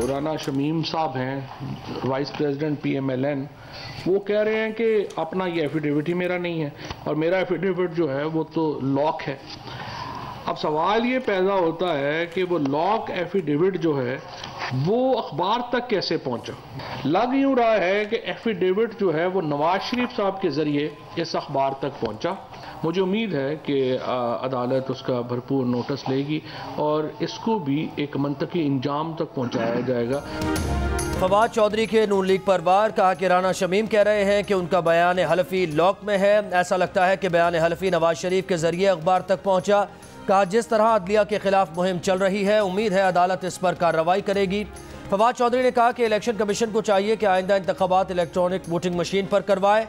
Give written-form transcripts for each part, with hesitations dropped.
राना शमीम साहब हैं, vice president PMLN, वो कह रहे हैं कि अपना ये एफिडेविट ही मेरा नहीं है और मेरा एफिडेविट जो है वो तो लॉक है। अब सवाल ये पैदा होता है कि वो लॉक एफिडेविट जो है वो अखबार तक कैसे पहुंचा। लग यूं रहा है कि एफिडेविट जो है वो नवाज शरीफ साहब के जरिए इस अखबार तक पहुंचा। मुझे उम्मीद है कि अदालत उसका भरपूर नोटिस लेगी और इसको भी एक मंतकी इंजाम तक पहुंचाया जाएगा। फवाद चौधरी के नून लीग पर वार, कहा कि राना शमीम कह रहे हैं कि उनका बयान हलफी लॉक में है। ऐसा लगता है कि बयान हलफी नवाज शरीफ के जरिए अखबार तक पहुंचा। कहा जिस तरह अदलिया के खिलाफ मुहिम चल रही है, उम्मीद है अदालत इस पर कार्रवाई करेगी। फवाद चौधरी ने कहा कि इलेक्शन कमीशन को चाहिए कि आइंदा इंतखाबात इलेक्ट्रॉनिक वोटिंग मशीन पर करवाए।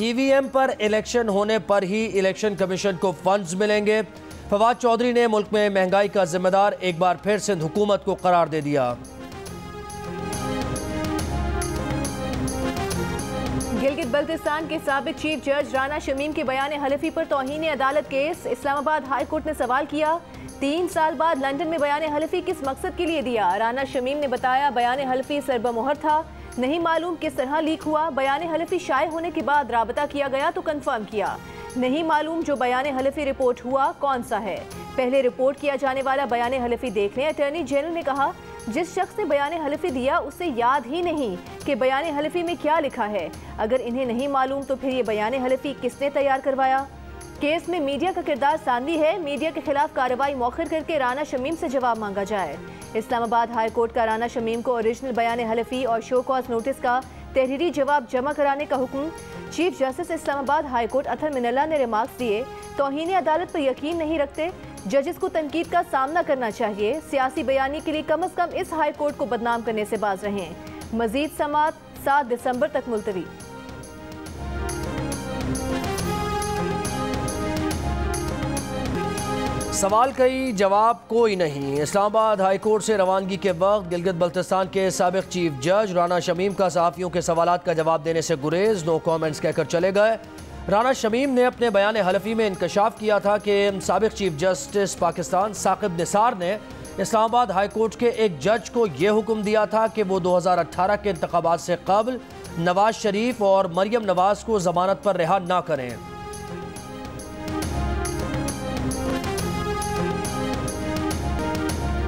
EVM पर इलेक्शन होने पर ही इलेक्शन कमीशन को फंड्स मिलेंगे। फवाद चौधरी ने मुल्क में महंगाई का जिम्मेदार एक बार फिर सिंध हुकूमत को करार दे दिया। गिलगित बल्तिस्तान के साबिक चीफ जज राना शमीम के बयान हलफी पर तौहीन अदालत केस। इस्लामाबाद हाई कोर्ट ने सवाल किया, 3 साल बाद लंदन में बयान हलफी किस मकसद के लिए दिया। राना शमीम ने बताया बयान हलफी सरबमोहर था, नहीं मालूम किस तरह लीक हुआ। बयान हलफी शाये होने के बाद राबता किया गया तो कंफर्म किया, नहीं मालूम जो बयान हलफी रिपोर्ट हुआ कौन सा है। पहले रिपोर्ट किया जाने वाला बयान हलफी देख लें। अटॉर्नी जनरल ने कहा जिस शख्स ने बयान हलफी दिया उसे याद ही नहीं कि बयान हलफी में क्या लिखा है। अगर इन्हें नहीं मालूम तो फिर ये बयान हलफी किसने तैयार करवाया। केस में मीडिया का किरदार सांदी है, मीडिया के खिलाफ कार्रवाई मौखर करके राना शमीम से जवाब मांगा जाए। इस्लामाबाद हाई कोर्ट का राना शमीम को ओरिजिनल बयान हलफी और शो कॉज नोटिस का तहरीरी जवाब जमा कराने का हुक्म। Chief justice Islamabad high court Athar Minallah ने रिमार्क्स दिए, तौहीन अदालत पर यकीन नहीं रखते, जजेस को तनकीद का सामना करना चाहिए। सियासी बयानी के लिए कम अज कम इस हाई कोर्ट को बदनाम करने से बाज रहें। मजीद समात 7 दिसंबर तक मुलतवी। सवाल कई जवाब कोई नहीं। इस्लामाबाद हाई कोर्ट से रवानगी के वक्त गिलगित बल्तिस्तान के साबिक चीफ जज राना शमीम का सहाफ़ियों के सवालात का जवाब देने से गुरेज, नो कॉमेंट्स कहकर चले गए। राना शमीम ने अपने बयान हलफी में इंकशाफ किया था कि साबिक चीफ जस्टिस पाकिस्तान साकिब निसार ने इस्लामाबाद हाई कोर्ट के एक जज को यह हुक्म दिया था कि वो 2018 के इंतखाबात से कबल नवाज शरीफ और मरियम नवाज को जमानत पर रिहा ना करें।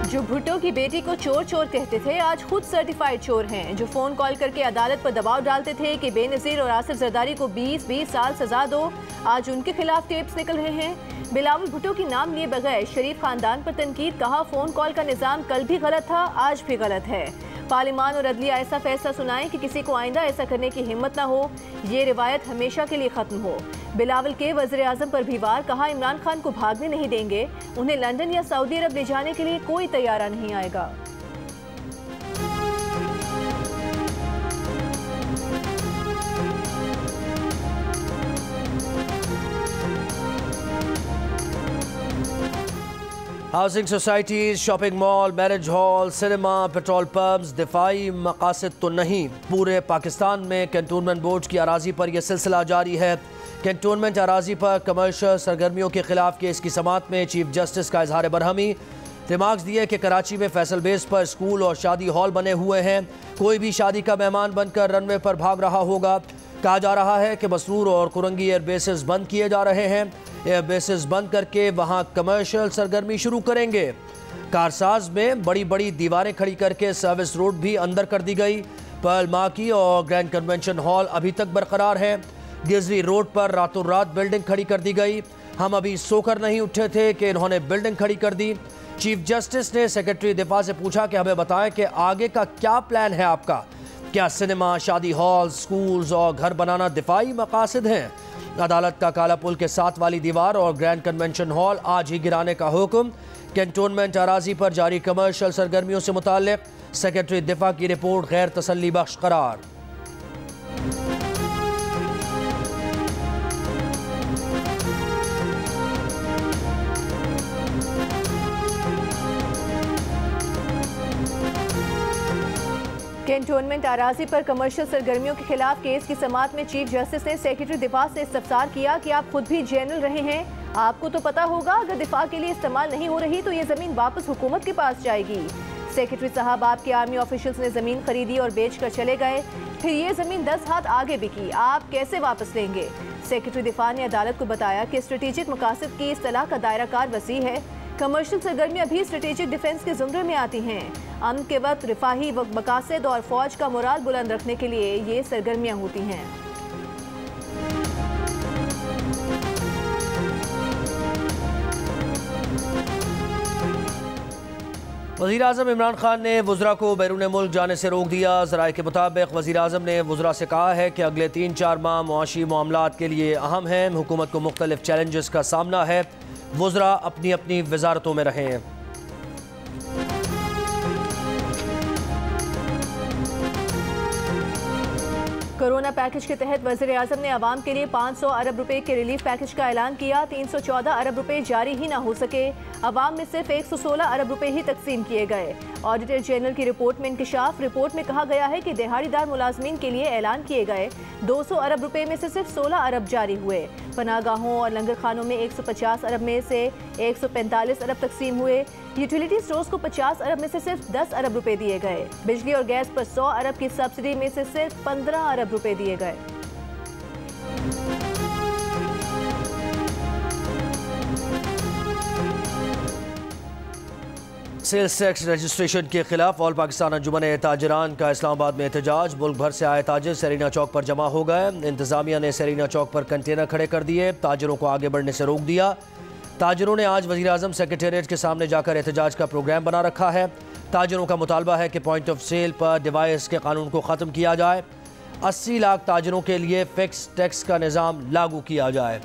जो भुट्टो की बेटी को चोर चोर कहते थे आज खुद सर्टिफाइड चोर हैं। जो फोन कॉल करके अदालत पर दबाव डालते थे कि बेनज़ीर और आसिफ जरदारी को 20-20 साल सजा दो, आज उनके खिलाफ टेप्स निकल रहे हैं। बिलावल भुट्टो की नाम लिए बगैर शरीफ खानदान पर तनकीद, कहा फोन कॉल का निज़ाम कल भी गलत था आज भी गलत है। पार्लिमान और अदलिया ऐसा फैसला सुनाएं कि किसी को आइंदा ऐसा करने की हिम्मत ना हो, ये रिवायत हमेशा के लिए ख़त्म हो। बिलावल के वज़ीर-ए-आज़म पर भी वार, कहा इमरान खान को भागने नहीं देंगे, उन्हें लंदन या सऊदी अरब ले जाने के लिए कोई तैयारा नहीं आएगा। Housing societies, shopping mall, marriage hall, cinema, petrol pumps दिफाई मकासद तो नहीं। पूरे पाकिस्तान में कैंटोनमेंट बोर्ड की अराजी पर यह सिलसिला जारी है। कैंटोनमेंट अराजी पर कमर्शियल सरगर्मियों के खिलाफ केस की समात में चीफ जस्टिस का इजहार बरहमी। रिमार्क्स दिए कि कराची में फैसल बेस पर स्कूल और शादी हॉल बने हुए हैं, कोई भी शादी का मेहमान बनकर रनवे पर भाग रहा होगा। कहा जा रहा है कि मसरूर और कुरंगी एयर बेसिस बंद किए जा रहे हैं, एयर बेसिस बंद करके वहां कमर्शियल सरगर्मी शुरू करेंगे। कारसाज में बड़ी बड़ी दीवारें खड़ी करके सर्विस रोड भी अंदर कर दी गई। पर्ल मार्की और ग्रैंड कन्वेंशन हॉल अभी तक बरकरार है। गिजरी रोड पर रातों रात बिल्डिंग खड़ी कर दी गई। हम अभी सोकर नहीं उठे थे कि इन्होंने बिल्डिंग खड़ी कर दी। चीफ जस्टिस ने सेक्रेटरी दिफा से पूछा कि हमें बताएं कि आगे का क्या प्लान है आपका, क्या सिनेमा, शादी हॉल, स्कूल्स और घर बनाना दिफाई मकासद हैं। अदालत का काला पुल के साथ वाली दीवार और ग्रैंड कन्वेंशन हॉल आज ही गिराने का हुक्म। कैंटोनमेंट अराजी पर जारी कमर्शियल सरगर्मियों से मुताल्लिक सेक्रेटरी दिफा की रिपोर्ट गैर तसल्ली बख्श करार। कैंटोनमेंट अराजी पर कमर्शियल सरगर्मियों के खिलाफ केस की समात में चीफ जस्टिस ने सेक्रेटरी दिफा से इस्तफसार किया कि आप खुद भी जनरल रहे हैं, आपको तो पता होगा अगर दिफा के लिए इस्तेमाल नहीं हो रही तो ये ज़मीन वापस हुकूमत के पास जाएगी। सेक्रेटरी साहब, आपके आर्मी ऑफिशियल्स ने ज़मीन खरीदी और बेच कर चले गए, फिर ये ज़मीन 10 हाथ आगे बिकी, आप कैसे वापस लेंगे? सेक्रेटरी दिफा ने अदालत को बताया कि स्ट्रेटेजिक मकासद की इस्तिलाह का दायरा कार वसी है। कमर्शियल सरगर्मियाँ भी स्ट्रेटेजिक डिफेंस के ज़ुमरे में आती हैं। अमन के वक्त रिफाही मकासद और फौज का मोराल बुलंद रखने के लिए ये सरगर्मियाँ होती हैं। वज़ीर-ए-आज़म इमरान खान ने वज़रा को बैरून मुल्क जाने से रोक दिया। ज़राए के मुताबिक वज़ीर-ए-आज़म ने वज़रा से कहा है कि अगले 3-4 माह मुआशी मामलात के लिए अहम हैं। हुकूमत को मुख्तलिफ चैलेंजेस का सामना है। वज़रा अपनी अपनी वज़ारतों में रहें। कोरोना पैकेज के तहत वज़ीर-ए-आज़म ने आवाम के लिए 500 अरब रुपए के रिलीफ पैकेज का ऐलान किया। 314 अरब रुपए जारी ही ना हो सके, आवाम में सिर्फ 116 अरब रुपए ही तकसीम किए गए। ऑडिटर जनरल की रिपोर्ट में इंकशाफ। रिपोर्ट में कहा गया है कि दिहाड़ीदार मुलाजमीन के लिए ऐलान किए गए 200 अरब रुपए में से सिर्फ 16 अरब जारी हुए। पनागाहों और लंगर खानों में 150 अरब में से 145 अरब तकसीम हुए। यूटिलिटी स्टोर्स को 50 अरब में से सिर्फ 10 अरब रुपए दिए गए। बिजली और गैस पर 100 अरब की सब्सिडी में से सिर्फ 15 अरब रुपए दिए गए। सेल्स टैक्स रजिस्ट्रेशन के खिलाफ ऑल पाकिस्तान अंजुमन ताजरान का इस्लामाबाद में एहतजाज। मुल्क भर से आए ताजिर सेरीना चौक पर जमा हो गए। इंतजामिया ने सेरीना चौक पर कंटेनर खड़े कर दिए, ताजिरों को आगे बढ़ने से रोक दिया। ताजिरों ने आज वज़ीर-ए-आज़म सेक्रेटेरिएट के सामने जाकर एहतजाज का प्रोग्राम बना रखा है। ताजिरों का मुतालबा है कि पॉइंट ऑफ सेल पर डिवाइस के कानून को ख़त्म किया जाए। 80 लाख ताजिरों के लिए फिक्स टैक्स का निज़ाम लागू किया जाए।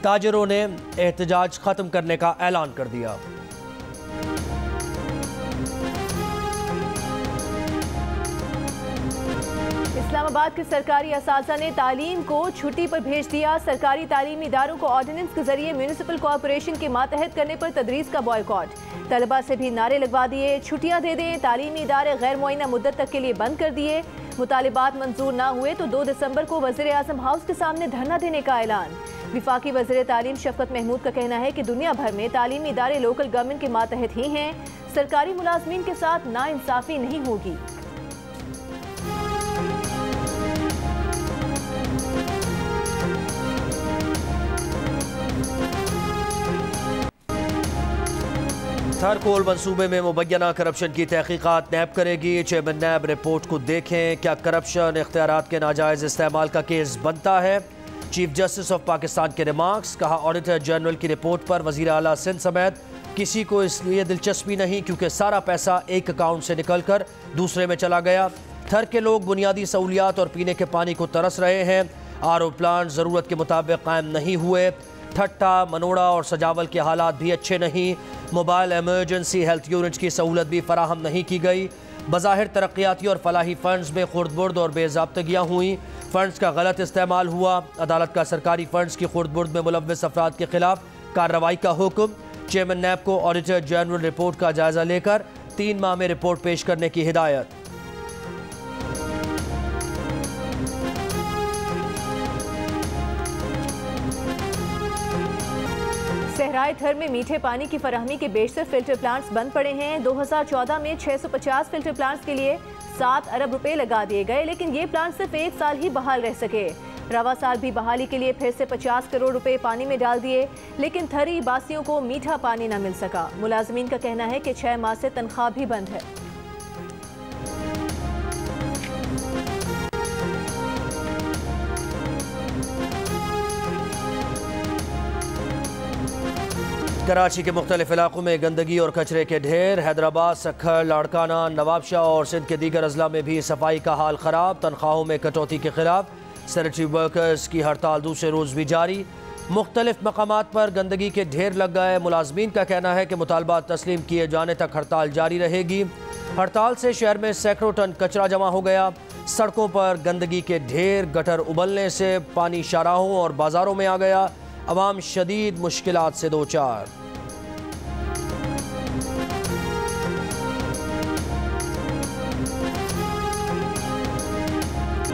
ताजिरों ने एहतजाज ख़त्म करने का ऐलान कर दिया। इस्लामाबाद के सरकारी असातिज़ा ने तालीम को छुट्टी पर भेज दिया। सरकारी तालीमी इदारों को ऑर्डिनेंस के जरिए म्यूनिसिपल कॉरपोरेशन के मातहत करने पर तदरीस का बॉयकॉट। तलबा से भी नारे लगवा दिए, छुट्टियां दे दें। तालीमी इदारे गैर मुअय्यना मुद्दत तक के लिए बंद कर दिए। मुतालिबात मंजूर ना हुए तो 2 दिसंबर को वज़ीर-ए-आज़म हाउस के सामने धरना देने का ऐलान। विफाकी वज़ीर तालीम शफ़क़त महमूद का कहना है कि दुनिया भर में तालीमी इदारे लोकल गवर्नमेंट के मातहत ही हैं। सरकारी मुलाजमीन के साथ नाइंसाफ़ी नहीं होगी। थर कोल मनसूबे में मुबैना करप्शन की तहकीकात नैब करेगी। चेयरमैन नैब रिपोर्ट को देखें, क्या करप्शन इख्तियारात के नाजायज़ इस्तेमाल का केस बनता है। चीफ जस्टिस ऑफ पाकिस्तान के रिमार्क्स। कहा ऑडिटर जनरल की रिपोर्ट पर वज़ीर आला सिंध समेत किसी को इसलिए दिलचस्पी नहीं क्योंकि सारा पैसा एक अकाउंट से निकल कर दूसरे में चला गया। थर के लोग बुनियादी सहूलियात और पीने के पानी को तरस रहे हैं। RO प्लांट ज़रूरत के मुताबिक कायम नहीं हुए। ठट्टा, मनोड़ा और सजावल के हालात भी अच्छे नहीं। मोबाइल एमरजेंसी हेल्थ यूनिट की सहूलत भी फराहम नहीं की गई। बज़ाहिर तरक्याती और फलाही फ़ंड्स में खुर्द-बुर्द और बेज़ाब्तगियाँ हुई। फ़ंड्स का गलत इस्तेमाल हुआ। अदालत का सरकारी फ़ंड्स की खुर्द-बुर्द में मुलव्वस अफराद के खिलाफ कार्रवाई का हुक्म। चेयरमैन नैब को ऑडिटर जनरल रिपोर्ट का जायज़ा लेकर 3 माह में रिपोर्ट पेश करने की हिदायत। सहराए थर में मीठे पानी की फराहमी के बेशतर फिल्टर प्लांट्स बंद पड़े हैं। 2014 में 650 फिल्टर प्लांट्स के लिए 7 अरब रुपए लगा दिए गए, लेकिन ये प्लांट सिर्फ 1 साल ही बहाल रह सके। रवा साल भी बहाली के लिए फिर से 50 करोड़ रुपए पानी में डाल दिए, लेकिन थरी बासियों को मीठा पानी न मिल सका। मुलाजमीन का कहना है कि 6 माह से तनख्वाह भी बंद है। कराची के मुख्तलिफ इलाकों में गंदगी और कचरे के ढेर। हैदराबाद, सक्खर, लाड़काना, नवाबशाह और सिंध के दीगर अजला में भी सफाई का हाल ख़राब। तनख्वाहों में कटौती के खिलाफ सैनिटरी वर्कर्स की हड़ताल दूसरे रोज़ भी जारी। मुख्तलिफ मकामात पर गंदगी के ढेर लग गए। मुलाजमीन का कहना है कि मुतालबात तस्लीम किए जाने तक हड़ताल जारी रहेगी। हड़ताल से शहर में सैकड़ों टन कचरा जमा हो गया। सड़कों पर गंदगी के ढेर, गटर उबलने से पानी शाहराहों और बाजारों में आ गया। अवाम शदीद मुश्किलात से दो चार।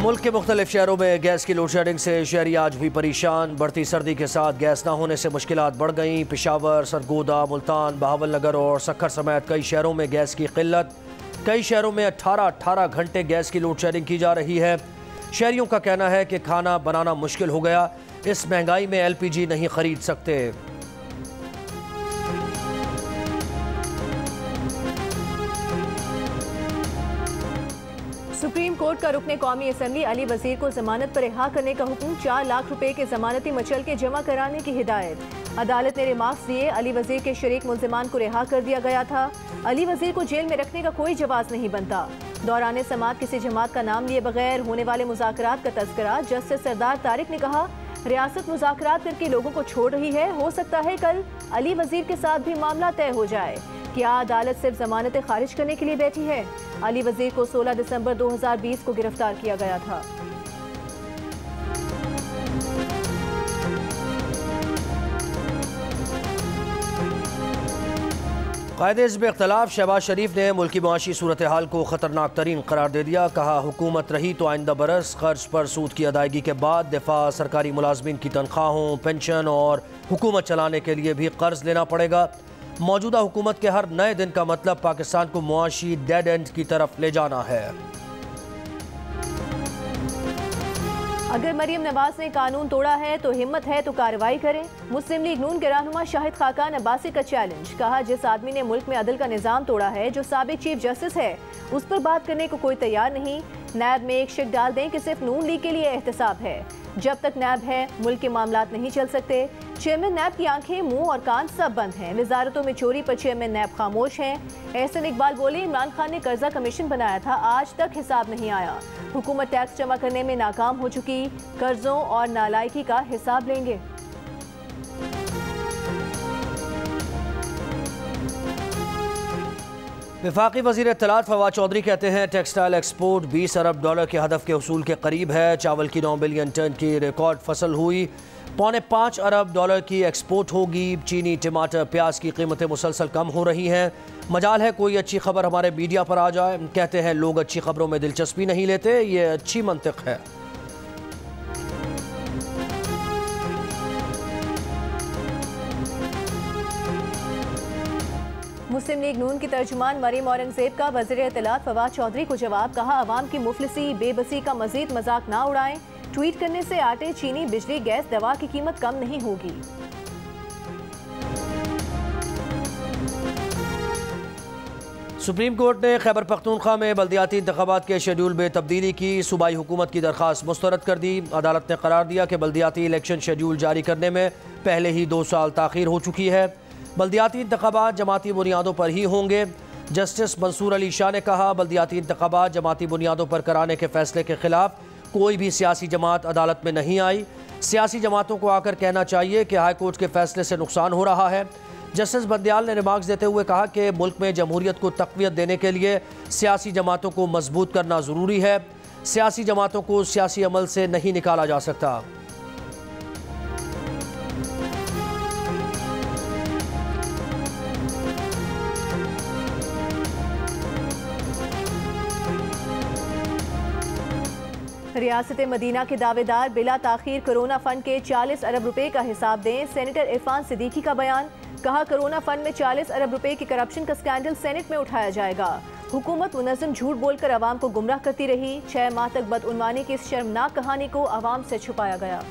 मुल्क के मुख्तलिफ शहरों में गैस की लोड शेडिंग से शहरी आज भी परेशान। बढ़ती सर्दी के साथ गैस न होने से मुश्किलात बढ़ गईं। पेशावर, सरगोदा, मुल्तान, बहावलनगर और सक्खर समेत कई शहरों में गैस की किल्लत। कई शहरों में 18 घंटे गैस की लोड शेडिंग की जा रही है। शहरियों का कहना है कि खाना बनाना मुश्किल हो गया, इस महंगाई में LPG नहीं खरीद सकते। सुप्रीम कोर्ट का रुकने कौमी असम्बली अली वजीर को जमानत पर रिहा करने का हुक्म। 4 लाख रुपए के जमानती मचल के जमा कराने की हिदायत। अदालत ने रिमार्क्स दिए, अली वजीर के शरीक मुल्जिमान को रिहा कर दिया गया था। अली वजीर को जेल में रखने का कोई जवाब नहीं बनता। दौरान समात किसी जमात का नाम लिए बगैर होने वाले मुज़ाकरात का तज़किरा। जस्टिस सरदार तारिक ने कहा, रियासत मुज़ाकरात करके लोगों को छोड़ रही है, हो सकता है कल अली वजीर के साथ भी मामला तय हो जाए। क्या अदालत सिर्फ जमानतें खारिज करने के लिए बैठी है? अली वजीर को 16 दिसंबर 2020 को गिरफ्तार किया गया था। कायदे-ए-हिज़्ब इख्तिलाफ शहबाज शरीफ ने मुल्की मुआशी सूरत हाल को ख़तरनाक तरीन करार दे दिया। कहा, हुकूमत रही तो आइंदा बरस कर्ज पर सूद की अदायगी के बाद दिफा, सरकारी मुलाजमीन की तनख्वाहों, पेंशन और हुकूमत चलाने के लिए भी कर्ज लेना पड़ेगा। मौजूदा हुकूमत के हर नए दिन का मतलब पाकिस्तान को मुआशी डेड एंड की तरफ ले जाना है। अगर मरीम नवाज ने कानून तोड़ा है तो हिम्मत है तो कार्रवाई करें। मुस्लिम लीग नून के रहनुमा शाहिद खाकान अब्बासी का चैलेंज। कहा, जिस आदमी ने मुल्क में अदल का निज़ाम तोड़ा है, जो साबिक चीफ जस्टिस है, उस पर बात करने को कोई तैयार नहीं। नैब में एक शिक डाल दें कि सिर्फ नून लीग के लिए एहतसाब है। जब तक नैब है, मुल्क के मामलात नहीं चल सकते। चेयरमैन नैब की आंखें, मुंह और कान सब बंद हैं। वजारतों में चोरी पर चेयरमैन नैब खामोश हैं। एहसन इकबाल बोले, इमरान खान ने कर्जा कमीशन बनाया था, आज तक हिसाब नहीं आया। हुकूमत टैक्स जमा करने में नाकाम हो चुकी, कर्जों और नालायकी का हिसाब लेंगे। वफाकी वज़ीर इत्तलात फवाद चौधरी कहते हैं, टेक्सटाइल एक्सपोर्ट 20 अरब डॉलर के हदफ के हसूल के करीब है। चावल की 9 बिलियन टन की रिकॉर्ड फसल हुई, 4.25 अरब डॉलर की एक्सपोर्ट होगी। चीनी, टमाटर, प्याज की कीमतें मुसलसल कम हो रही हैं। मजाल है कोई अच्छी खबर हमारे मीडिया पर आ जाए। कहते हैं लोग अच्छी खबरों में दिलचस्पी नहीं लेते, ये अच्छी मंतिक है। मुस्लिम लीग नून की तर्जुमान मरीम औरंगजेब का वज़ीर इत्तलात फवाद चौधरी को जवाब। कहा, अवाम की मुफलिसी, बेबसी का मजीद मजाक ना उड़ाएं। ट्वीट करने से आटे, चीनी, बिजली, गैस, दवा की कीमत कम नहीं होगी। सुप्रीम कोर्ट ने खैबर पख्तूनख्वा में बल्दियाती इंतखाबात के शेड्यूल में तब्दीली की। सूबाई हुकूमत की दरख्वास्त मुस्तरद कर दी। अदालत ने करार दिया कि बल्दियाती इलेक्शन शेड्यूल जारी करने में पहले ही 2 साल ताख़ीर हो चुकी है। बल्दियाती इंतखाबात जमाती बुनियादों पर ही होंगे। जस्टिस मंसूर अली शाह ने कहा, बल्दियाती इंतखाबात जमाती बुनियादों पर कराने के फैसले के खिलाफ कोई भी सियासी जमात अदालत में नहीं आई। सियासी जमातों को आकर कहना चाहिए कि हाई कोर्ट के फैसले से नुकसान हो रहा है। जस्टिस बंदयाल ने रिमार्क्स देते हुए कहा कि मुल्क में जमहूरियत को तक़वियत देने के लिए सियासी जमातों को मजबूत करना ज़रूरी है। सियासी जमातों को सियासी अमल से नहीं निकाला जा सकता। रियासत मदीना के दावेदार बिला ताखीर कोरोना फंड के 40 अरब रुपए का हिसाब दें। सेनेटर इरफान सिद्दीकी का बयान। कहा, कोरोना फंड में 40 अरब रुपए की करप्शन का स्कैंडल सेनेट में उठाया जाएगा। हुकूमत मुनज़्ज़म झूठ बोलकर आवाम को गुमराह करती रही। 6 माह तक बदउनवानी की इस शर्मनाक कहानी को आवाम से छुपाया गया।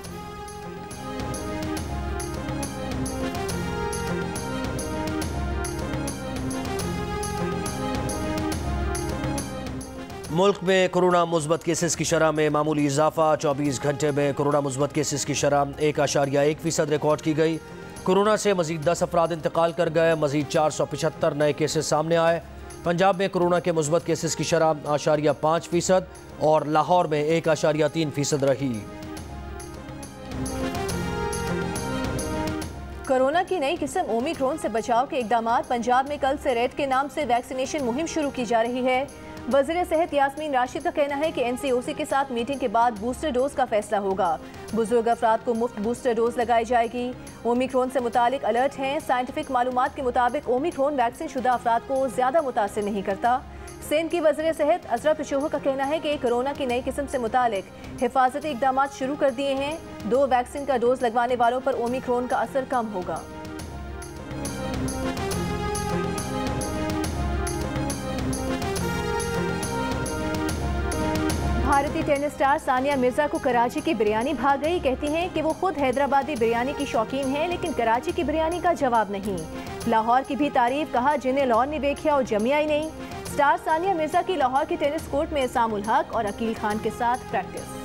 मुल्क में कोरोना मुस्बत केसेस की शरह में मामूली इजाफा। 24 घंटे में कोरोना मुस्बत केसेस की शरह 1.1% रिकॉर्ड की गई। कोरोना से मजीद 10 अफराद इंतकाल कर गए। मजीद 475 नए केसेस सामने आए। पंजाब में कोरोना के मुस्बत केसेस की शरह 0.5% और लाहौर में 1.3% रही। कोरोना की नई किस्म ओमिक्रॉन से बचाव के इकदाम। पंजाब में कल से रेड के नाम से वैक्सीनेशन मुहिम शुरू की जा रही है। वज़ीर सेहत यास्मीन राशिद का कहना है कि NCOC के साथ मीटिंग के बाद बूस्टर डोज का फैसला होगा। बुजुर्ग अफराद को मुफ्त बूस्टर डोज लगाई जाएगी। ओमिक्रॉन से मुतालिक अलर्ट हैं। साइंटिफिक मालूमात के मुताबिक ओमिक्रॉन वैक्सीन शुदा अफराद को ज़्यादा मुतासिर नहीं करता। सिंध की वज़ीर सेहत अजरा पिशोह का कहना है कि कोरोना की नई किस्म से मुतालिक हिफाजती इकदाम शुरू कर दिए हैं। 2 वैक्सीन का डोज लगवाने वालों पर ओमिक्रॉन का असर कम होगा। भारतीय टेनिस स्टार सानिया मिर्जा को कराची की बिरयानी भाग गई। कहती हैं कि वो खुद हैदराबादी बिरयानी की शौकीन हैं, लेकिन कराची की बिरयानी का जवाब नहीं। लाहौर की भी तारीफ, कहा जिन्हें लाहौर ने देखा और जमिया ही नहीं। स्टार सानिया मिर्जा की लाहौर के टेनिस कोर्ट में इसामुल हक और अकील खान के साथ प्रैक्टिस।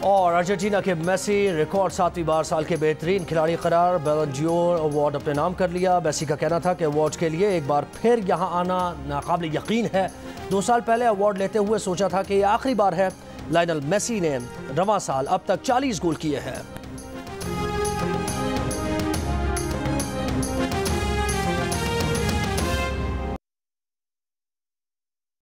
और अर्जेंटीना के मेसी रिकॉर्ड 7वीं बार साल के बेहतरीन खिलाड़ी करार, बैलन ड'ओर अवार्ड अपने नाम कर लिया। मेसी का कहना था कि अवार्ड के लिए एक बार फिर यहां आना नाकाबिल यकीन है। 2 साल पहले अवार्ड लेते हुए सोचा था कि ये आखिरी बार है। लायनल मेसी ने रवां साल अब तक 40 गोल किए हैं।